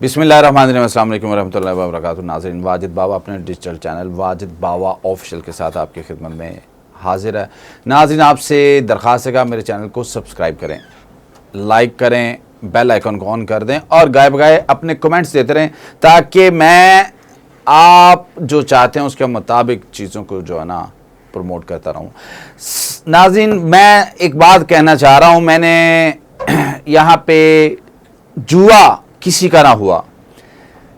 बिस्मिल्लाहिर्रहमानिर्रहीम, अस्सलाम वालेकुम वरहमतुल्लाहि वबरकातुहू। नाज़रीन, वाजिद बावा अपने डिजिटल चैनल वाजिद बावा ऑफिशियल के साथ आपकी खिदमत में हाजिर है। नाज़रीन, आपसे दरख्वास्त है कि मेरे चैनल को सब्सक्राइब करें, लाइक करें, बेल आइकन को ऑन कर दें और गाए बगाए अपने कमेंट्स देते रहें ताकि मैं आप जो चाहते हैं उसके मुताबिक चीज़ों को जो है ना प्रमोट करता रहूँ। नाज़रीन, मैं एक बात कहना चाह रहा हूँ, मैंने यहाँ पे जुआ किसी का ना हुआ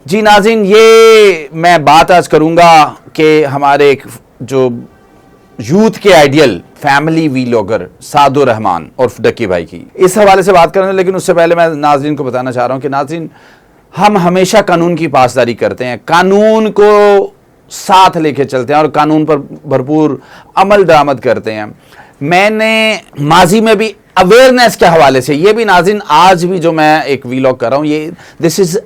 जी। नाज़रीन, ये मैं बात आज करूँगा कि हमारे एक जो यूथ के आइडियल फैमिली वीलॉगर सादुर रहमान और डक्की भाई की इस हवाले से बात करेंगे, लेकिन उससे पहले मैं नाज़रीन को बताना चाह रहा हूँ कि नाज़रीन, हम हमेशा कानून की पासदारी करते हैं, कानून को साथ लेके चलते हैं और कानून पर भरपूर अमल दरामद करते हैं। मैंने माजी में भी अवेयरनेस के हवाले से, ये भी नाज़रीन आज भी जो मैं एक वीलॉग कर रहा हूँ, ये this is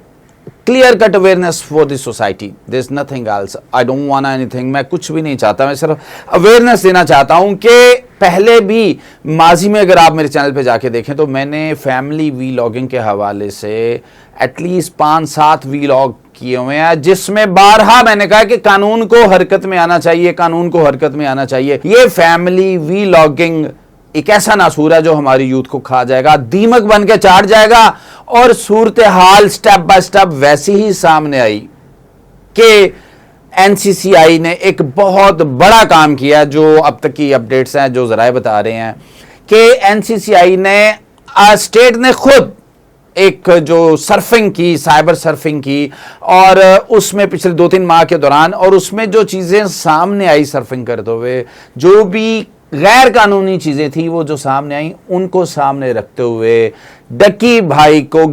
clear cut awareness for this society, this is nothing else, I don't want anything. मैं कुछ भी नहीं चाहता, मैं सिर्फ अवेयरनेस देना चाहता हूँ कि पहले भी माजी में अगर आप मेरे चैनल पे जाके देखें तो मैंने फैमिली वीलॉगिंग के हवाले से एटलीस्ट 5-7 वीलॉग किए हुए हैं, जिसमें बारहा मैंने कहा कि कानून को हरकत में आना चाहिए, कानून को हरकत में आना चाहिए। ये फैमिली वीलॉगिंग एक ऐसा नासूर है जो हमारी यूथ को खा जाएगा, दीमक बन के चाट जाएगा। और सूरत हाल स्टेप बाय स्टेप वैसी ही सामने आई कि एनसीसीआई ने एक बहुत बड़ा काम किया, जो अब तक की अपडेट्स हैं, जो जराए बता रहे हैं कि एनसीसीआई ने, स्टेट ने खुद एक जो सर्फिंग की, साइबर सर्फिंग की, और उसमें पिछले 2-3 माह के दौरान, और उसमें जो चीज़ें सामने आई सर्फिंग करते हुए, जो भी गैर कानूनी चीज़ें थी वो जो सामने आई, उनको सामने रखते हुए डक्की भाई को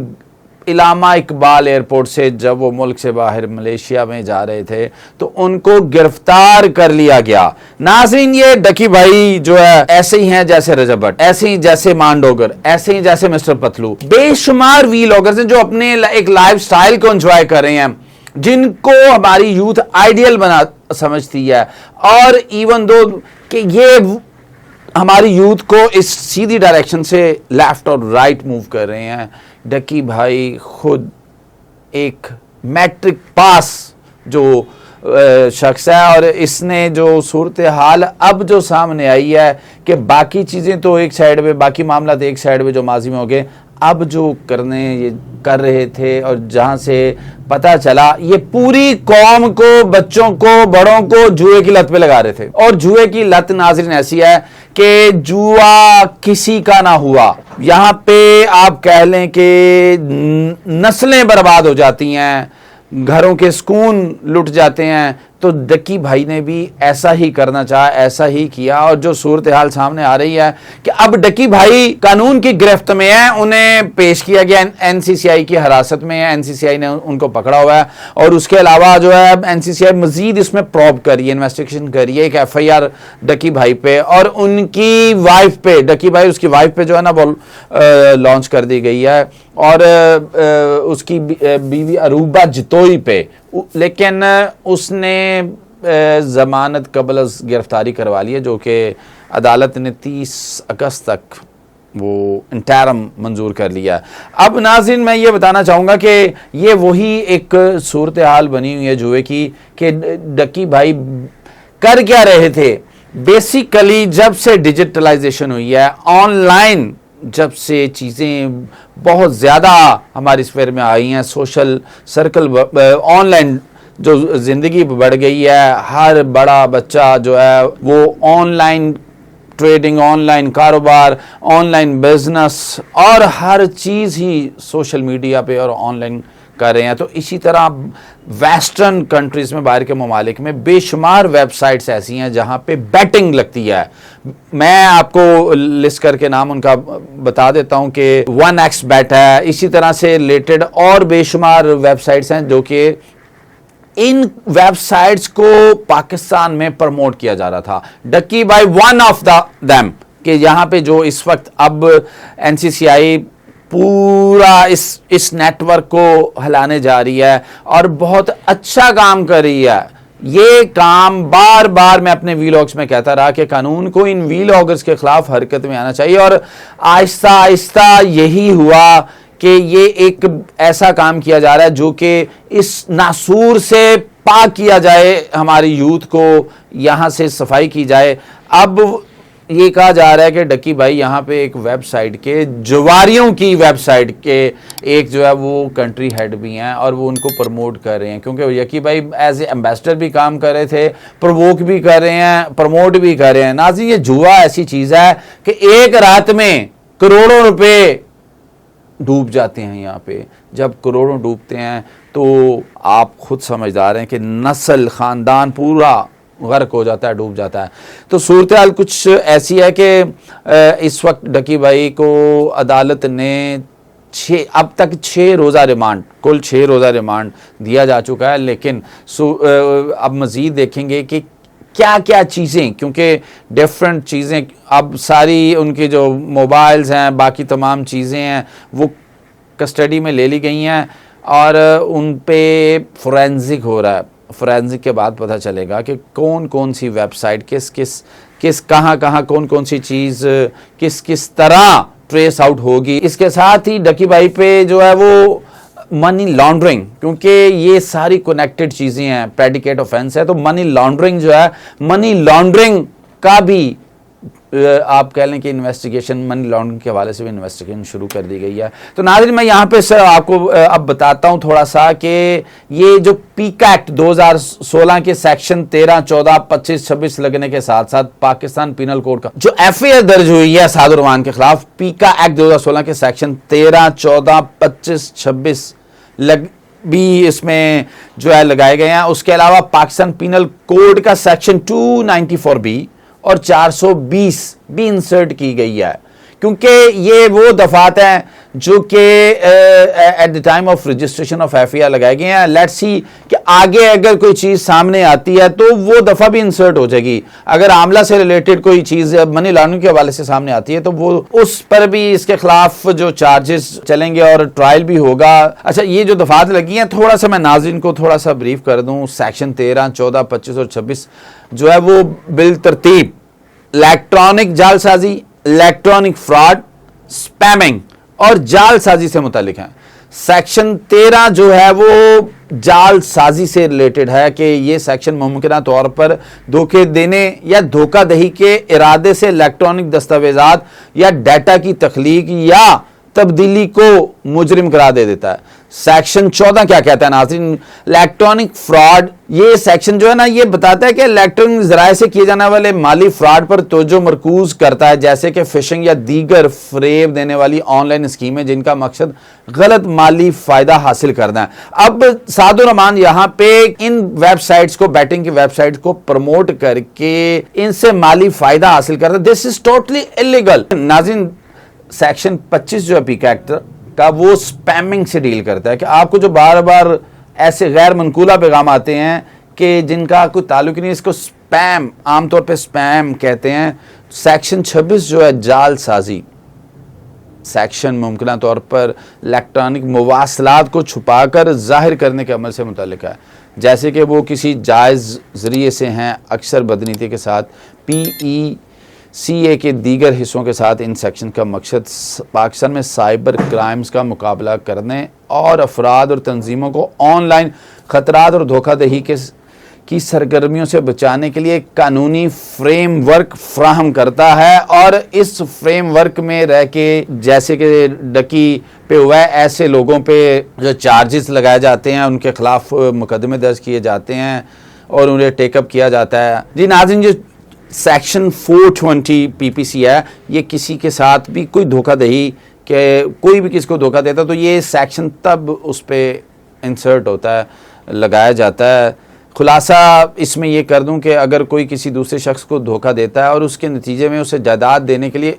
इलामा इकबाल एयरपोर्ट से जब वो मुल्क से बाहर मलेशिया में जा रहे थे तो उनको गिरफ्तार कर लिया गया। नाज़रीन, ये डक्की भाई जो है ऐसे ही हैं जैसे रजब भट्ट, ऐसे ही जैसे मांडोगर, ऐसे ही जैसे मिस्टर पतलू, बेशुमार वीलॉगर्स हैं जो अपने एक लाइफ स्टाइल को एंजॉय कर रहे हैं, जिनको हमारी यूथ आइडियल बना समझती है। और इवन दो कि ये हमारी यूथ को इस सीधी डायरेक्शन से लेफ्ट और राइट मूव कर रहे हैं, डक्की भाई खुद एक मैट्रिक पास जो शख्स है, और इसने जो सूरत हाल अब जो सामने आई है कि बाकी चीज़ें तो एक साइड पे, बाकी मामला तो एक साइड पे जो माजी में हो गए, अब जो ये कर रहे थे, और जहां से पता चला ये पूरी कौम को, बच्चों को, बड़ों को जुए की लत पे लगा रहे थे। और जुए की लत नाज़रीन ऐसी है कि जुआ किसी का ना हुआ, यहां पे आप कह लें कि नस्लें बर्बाद हो जाती हैं, घरों के सुकून लुट जाते हैं। तो डक्की भाई ने भी ऐसा ही करना चाहा, ऐसा ही किया, और जो सूरत हाल सामने आ रही है कि अब डक्की भाई कानून की गिरफ्त में है, उन्हें पेश किया गया, एनसीसीआई की हिरासत में है, एनसीसीआई ने उनको पकड़ा हुआ है। और उसके अलावा जो है एनसीसीआई मजीद इसमें प्रॉब करिए, इन्वेस्टिगेशन करिए, एक FIR डक्की भाई पे और उनकी वाइफ पे, डक्की भाई उसकी वाइफ पे जो है ना वो लॉन्च कर दी गई है, और उसकी बीवी अरूबा जितोई पे, लेकिन उसने जमानत कबल गिरफ्तारी करवा ली है, जो कि अदालत ने 30 अगस्त तक वो इंटरम मंजूर कर लिया। अब नाज़रीन, मैं ये बताना चाहूँगा कि ये वही एक सूरत हाल बनी हुई है जुए की कि डक्की भाई कर क्या रहे थे। बेसिकली जब से डिजिटलाइजेशन हुई है, ऑनलाइन जब से चीज़ें बहुत ज़्यादा हमारी स्फेयर में आई हैं, सोशल सर्कल, ऑनलाइन जो ज़िंदगी बढ़ गई है, हर बड़ा बच्चा जो है वो ऑनलाइन ट्रेडिंग, ऑनलाइन कारोबार, ऑनलाइन बिजनेस और हर चीज़ ही सोशल मीडिया पे और ऑनलाइन कर रहे हैं। तो इसी तरह वेस्टर्न कंट्रीज़ में, बाहर के ममालिक में बेशुमार वेबसाइट्स ऐसी हैं जहां पे बैटिंग लगती है। मैं आपको लिस्ट करके नाम उनका बता देता हूं कि 1xBet है, इसी तरह से रिलेटेड और बेशुमार वेबसाइट्स हैं जो कि इन वेबसाइट्स को पाकिस्तान में प्रमोट किया जा रहा था। डक्की भाई वन ऑफ देम कि यहाँ पे जो इस वक्त अब एनसीसीआई पूरा इस नेटवर्क को हिलाने जा रही है और बहुत अच्छा काम कर रही है। ये काम बार बार मैं अपने वीलॉग्स में कहता रहा कि कानून को इन वीलॉगर्स के खिलाफ हरकत में आना चाहिए, और आहिस्ता आहिस्ता यही हुआ कि ये एक ऐसा काम किया जा रहा है जो कि इस नासूर से पाक किया जाए, हमारी यूथ को यहाँ से सफाई की जाए। अब ये कहा जा रहा है कि डक्की भाई यहाँ पे एक वेबसाइट के जुवारियों की वेबसाइट के एक जो है वो कंट्री हेड भी हैं और वो उनको प्रमोट कर रहे हैं, क्योंकि यकी भाई एज ए एम्बेसडर भी काम कर रहे थे, प्रवोक भी कर रहे हैं, प्रमोट भी कर रहे हैं। नाज़रीन, ये जुआ ऐसी चीज़ है कि एक रात में करोड़ों रुपए डूब जाते हैं। यहाँ पे जब करोड़ों डूबते हैं तो आप खुद समझदार हैं कि नस्ल ख़ानदान पूरा गर्क हो जाता है, डूब जाता है। तो सूरत हाल कुछ ऐसी है कि इस वक्त डक्की भाई को अदालत ने अब तक 6 रोज़ा रिमांड, कुल 6 रोज़ा रिमांड दिया जा चुका है। लेकिन अब मज़ीद देखेंगे कि क्या क्या चीज़ें, क्योंकि डिफरेंट चीज़ें अब सारी उनकी जो मोबाइल्स हैं, बाकी तमाम चीज़ें हैं वो कस्टडी में ले ली गई हैं और उन पे फोरेंसिक हो रहा है। फोरेंसिक के बाद पता चलेगा कि कौन कौन सी वेबसाइट किस कहाँ कौन कौन सी चीज़ किस तरह ट्रेस आउट होगी। इसके साथ ही डक्की भाई पे जो है वो मनी लॉन्ड्रिंग, क्योंकि ये सारी कनेक्टेड चीज़ें हैं, प्रेडिकेट ऑफेंस है, तो मनी लॉन्ड्रिंग जो है, मनी लॉन्ड्रिंग का भी आप कह लें कि इन्वेस्टिगेशन, मनी लॉन्ड्रिंग के हवाले से भी इन्वेस्टिगेशन शुरू कर दी गई है। तो नाज़रीन, मैं यहाँ पे सर आपको अब बताता हूँ थोड़ा सा कि ये जो पीका एक्ट 2016 के सेक्शन 13, 14, 25, 26 लगने के साथ साथ पाकिस्तान पिनल कोड का जो FIR दर्ज हुई है सादुर रहमान के खिलाफ, पीका एक्ट 2016 के सेक्शन 13, 14, 25, 26 भी इसमें जो है लगाए गए हैं। उसके अलावा पाकिस्तान पिनल कोड का सेक्शन 294B और 420 भी इंसर्ट की गई है, क्योंकि ये वो दफात हैं जो कि at the time of registration of FIR लगाए गए हैं। लेट्स सी कि आगे अगर कोई चीज़ सामने आती है तो वो दफ़ा भी इंसर्ट हो जाएगी। अगर आमला से रिलेटेड कोई चीज़ मनी लॉन्ड्रिंग के हवाले से सामने आती है तो वो उस पर भी इसके खिलाफ जो चार्जेस चलेंगे और ट्रायल भी होगा। अच्छा, ये जो दफात लगी हैं, थोड़ा सा मैं नाज़रीन को थोड़ा सा ब्रीफ कर दूँ। सेक्शन 13, 14, 25 और 26 जो है वो बिल तरतीब इलेक्ट्रॉनिक जालसाजी, इलेक्ट्रॉनिक फ्रॉड, स्पैमिंग और जालसाजी से मुतालिक है। सेक्शन 13 जो है वो जालसाजी से रिलेटेड है कि ये सेक्शन मुमकिन तौर पर धोखे देने या धोखाधही के इरादे से इलेक्ट्रॉनिक दस्तावेजात या डाटा की तख्लीक या तब्दीली को मुजरिम करार दे देता है। सेक्शन 14 क्या कहता है नाज़रीन? इलेक्ट्रॉनिक फ्रॉड, ये सेक्शन जो है ना, ये बताता है कि इलेक्ट्रॉनिक जराए से किए जाने वाले माली फ्रॉड पर तवज्जो मरकूज करता है, जैसे कि फिशिंग या दीगर फरेब देने वाली ऑनलाइन स्कीमें जिनका मकसद गलत माली फायदा हासिल करना है। अब सादुर रहमान यहाँ पे इन वेबसाइट्स को, बैटिंग की वेबसाइट्स को प्रमोट करके इनसे माली फायदा हासिल करता है। This is totally illegal. नाज़रीन, सेक्शन 25 जो है पीका एक्ट का, वो स्पैमिंग से डील करता है कि आपको जो बार बार ऐसे गैर मनकूला पैगाम आते हैं कि जिनका कोई ताल्लुक नहीं, इसको स्पैम, आमतौर पे स्पैम कहते हैं। सेक्शन 26 जो है जालसाजी सेक्शन मुमकिन तौर पर इलेक्ट्रॉनिक मवासलात को छुपाकर जाहिर करने के अमल से मुतल्लिक है, जैसे कि वो किसी जायज़ ज़रिए से हैं, अक्सर बदनीति के साथ। PECA के दीगर हिस्सों के साथ इन सेक्शन का मकसद पाकिस्तान में साइबर क्राइम्स का मुकाबला करने और अफराद और तंजीमों को ऑनलाइन ख़तरात और धोखाधही की सरगर्मियों से बचाने के लिए कानूनी फ्रेमवर्क फ्राहम करता है। और इस फ्रेमवर्क में रह के, जैसे कि डक्की पे हुआ है, ऐसे लोगों पे जो चार्जेस लगाए जाते हैं, उनके खिलाफ मुकदमे दर्ज किए जाते हैं और उन्हें टेकअप किया जाता है। जी नाज़रीन, जो सेक्शन 420 PPC है, ये किसी के साथ भी कोई धोखाधही के, कोई भी किसी को धोखा देता तो ये सेक्शन तब उस पर इंसर्ट होता है, लगाया जाता है। खुलासा इसमें ये कर दूं कि अगर कोई किसी दूसरे शख्स को धोखा देता है और उसके नतीजे में उसे जायदाद देने के लिए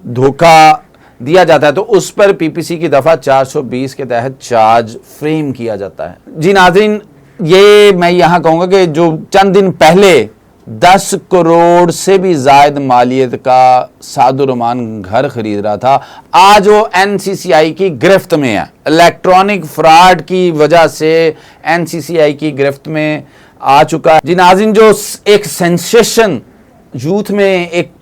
धोखा दिया जाता है तो उस पर PPC की दफ़ा 420 के तहत चार्ज फ्रेम किया जाता है। जी नाज़रीन, ये मैं यहाँ कहूँगा कि जो चंद दिन पहले 10 करोड़ से भी ज़ायद मालियत का सादुर रहमान घर खरीद रहा था, आज वो NCCI की गिरफ्त में है। इलेक्ट्रॉनिक फ्रॉड की वजह से NCCI की गिरफ्त में आ चुका है। जी नाज़रीन, जो एक सेंसेशन यूथ में एक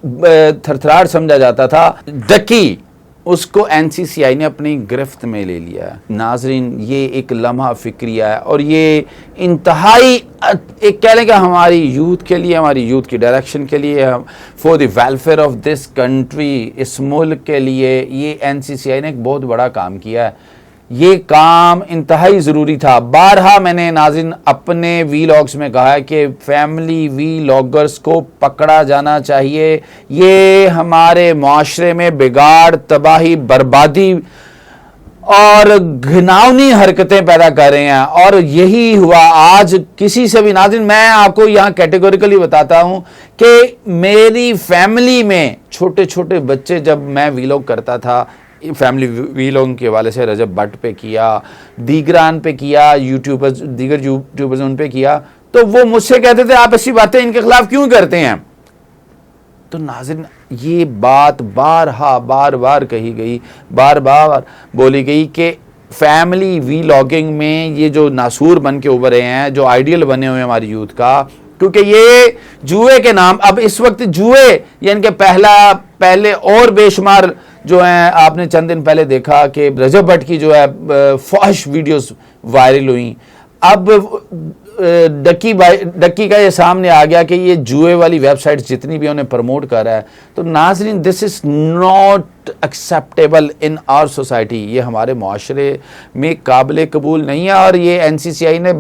थरथराहट समझा जाता था, डक्की उसको एनसीसीआई ने अपनी गिरफ्त में ले लिया। नाजरीन, ये एक लम्हा फिक्रिया है और ये इंतहाई एक कह लें कि हमारी यूथ के लिए, हमारी यूथ की डायरेक्शन के लिए, for the welfare of this country, इस मुल्क के लिए ये एनसीसीआई ने एक बहुत बड़ा काम किया है। ये काम इंतहाई ज़रूरी था। बारहा मैंने नाज़रीन अपने वीलॉग्स में कहा है कि फैमिली वीलॉगर्स को पकड़ा जाना चाहिए। ये हमारे माशरे में बिगाड़, तबाही, बर्बादी और घिनौनी हरकतें पैदा कर रहे हैं और यही हुआ आज। किसी से भी नाज़रीन, मैं आपको यहाँ कैटेगोरिकली बताता हूँ कि मेरी फैमिली में छोटे छोटे बच्चे, जब मैं वीलॉग करता था, फैमिली वीलॉग के वाले से रजब भट्ट पे किया, दीगरान पे किया, यूट्यूबर्स, दीगर यूट्यूबर्स उन पे किया, तो वो मुझसे कहते थे आप ऐसी बातें इनके खिलाफ क्यों करते हैं। तो नाज़रीन, ये बात बार बार कही गई, बार बार बोली गई कि फैमिली वीलॉगिंग में ये जो नासूर बन के उभरे हैं, जो आइडियल बने हुए हैं हमारी यूथ का, क्योंकि ये जुए के नाम, अब इस वक्त जुए यानी कि पहले और बेशुमार जो है, आपने चंद दिन पहले देखा कि रजब भट्ट की जो है फहश वीडियोस वायरल हुई। अब डक्की का ये सामने आ गया कि ये जुए वाली वेबसाइट जितनी भी उन्हें प्रमोट कर रहा है। तो नाज़रीन, this is not acceptable in our society. ये हमारे माशरे में काबिल कबूल नहीं है और ये एनसीसीआई ने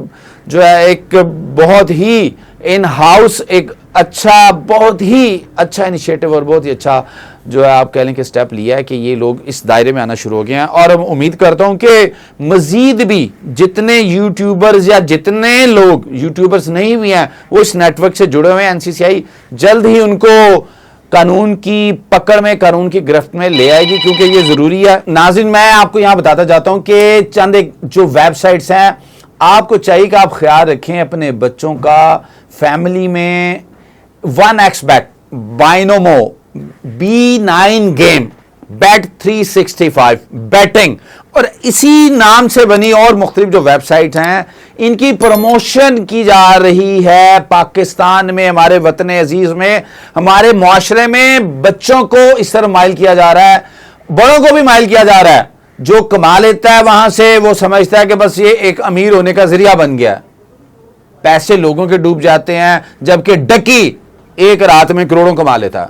जो है एक बहुत ही इन हाउस एक अच्छा, बहुत ही अच्छा इनिशिएटिव और बहुत ही अच्छा जो है आप कह लें कि स्टेप लिया है कि ये लोग इस दायरे में आना शुरू हो गए हैं। और मैं उम्मीद करता हूं कि मजीद भी जितने यूट्यूबर्स या जितने लोग यूट्यूबर्स नहीं भी हैं वो इस नेटवर्क से जुड़े हुए हैं, एनसीसीआई जल्द ही उनको कानून की पकड़ में, कानून की गिरफ्त में ले आएगी, क्योंकि ये जरूरी है। नाज़रीन, मैं आपको यहां बताता जाता हूं कि चंद एक जो वेबसाइट्स हैं, आपको चाहिए कि आप ख्याल रखें अपने बच्चों का। फैमिली में 1xBet, Binomo, B9 game, Bet365 batting और इसी नाम से बनी और मुख्तलिफ जो वेबसाइट हैं, इनकी प्रमोशन की जा रही है पाकिस्तान में, हमारे वतन अजीज में, हमारे मुआशरे में। बच्चों को इस तरह माइल किया जा रहा है, बड़ों को भी माइल किया जा रहा है। जो कमा लेता है वहां से वो समझता है कि बस ये एक अमीर होने का जरिया बन गया। पैसे लोगों के डूब जाते हैं, जबकि डकी एक रात में करोड़ों कमा लेता है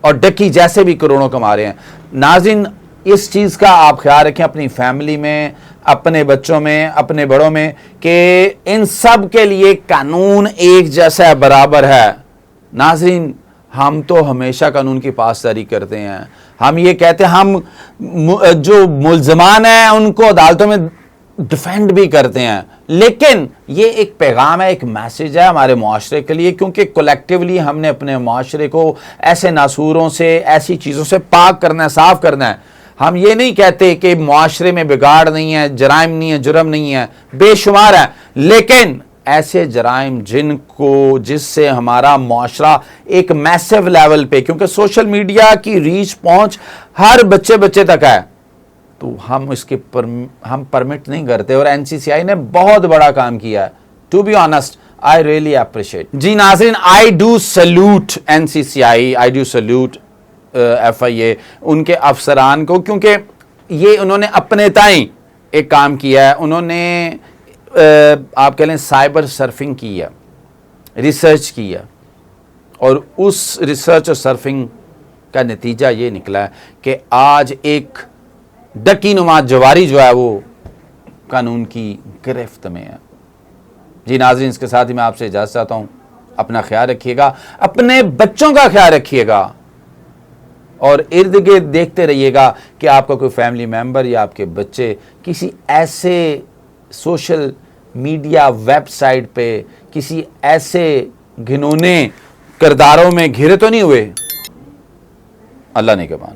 और डकी जैसे भी करोड़ों कमा रहे हैं। नाज़रीन, इस चीज का आप ख्याल रखें अपनी फैमिली में, अपने बच्चों में, अपने बड़ों में, कि इन सब के लिए कानून एक जैसा बराबर है। नाज़रीन, हम तो हमेशा कानून की पासदारी करते हैं। हम ये कहते हैं, हम जो मुल्ज़मान हैं उनको अदालतों में डिफेंड भी करते हैं, लेकिन ये एक पैगाम है, एक मैसेज है हमारे मुआशरे के लिए, क्योंकि कलेक्टिवली हमने अपने मुआशरे को ऐसे नासूरों से, ऐसी चीज़ों से पाक करना है, साफ करना है। हम ये नहीं कहते कि मुआशरे में बिगाड़ नहीं है, जराइम नहीं है, जुर्म नहीं है, बेशुमार है, लेकिन ऐसे जराइम जिससे हमारा मुआशरा एक मैसिव लेवल पे, क्योंकि सोशल मीडिया की रीच पहुंच हर बच्चे तक है, तो हम इसके हम परमिट नहीं करते। और एनसीसीआई ने बहुत बड़ा काम किया है। To be honest, I really appreciate. जी नाज़रीन, I do salute NCCI, I do salute FIA, उनके अफसरान को, क्योंकि ये उन्होंने अपने ताई एक काम किया है। उन्होंने आप कह लें साइबर सर्फिंग की है, रिसर्च की है, और उस रिसर्च और सर्फिंग का नतीजा ये निकला है कि आज एक डकी नुमा जवारी जो है वो कानून की गिरफ्त में है। जी नाज़रीन, इसके साथ ही मैं आपसे इजाज़त चाहता हूँ। अपना ख्याल रखिएगा, अपने बच्चों का ख्याल रखिएगा और इर्द गिर्द देखते रहिएगा कि आपका कोई फैमिली मेम्बर या आपके बच्चे किसी ऐसे सोशल मीडिया वेबसाइट पे किसी ऐसे घिनौने किरदारों में घिरे तो नहीं हुए। अल्लाह ने के मान।